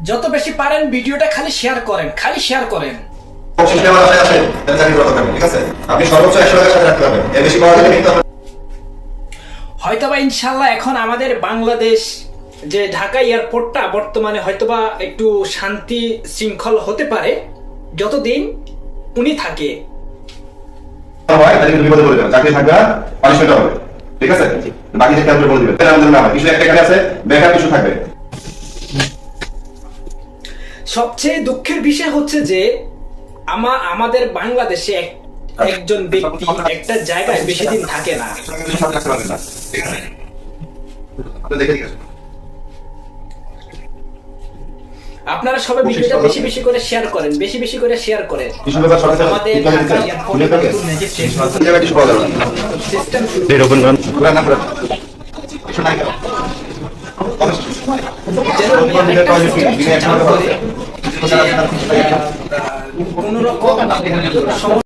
যত বেশি পারেন ভিডিওটা খালি শেয়ার করেন, খালি শেয়ার করেন। হয়তোবা ইনশাল্লাহ এখন আমাদের বাংলাদেশ যে ঢাকা এয়ারপোর্টটা বর্তমানে হয়তোবা একটু শান্তি শৃঙ্খল হতে পারে যতদিন উনি থাকে। ঠিক আছে, বাকি যে ক্যালকুলেট করে দিবেন কিছু একটা এখানে আছে, ব্যাকআপ কিছু থাকবে। সবচেয়ে দুঃখের বিষয় হচ্ছে যে আমাদের বাংলাদেশে একজন ব্যক্তি একটা জায়গায় বেশি দিন থাকে না। আপনারা সবাই ভিডিওটা বেশি বেশি করে শেয়ার করেন, বেশি বেশি করে শেয়ার করেন। আমাদের ঢাকা এয়ারপোর্টে সিস্টেম কোন রকম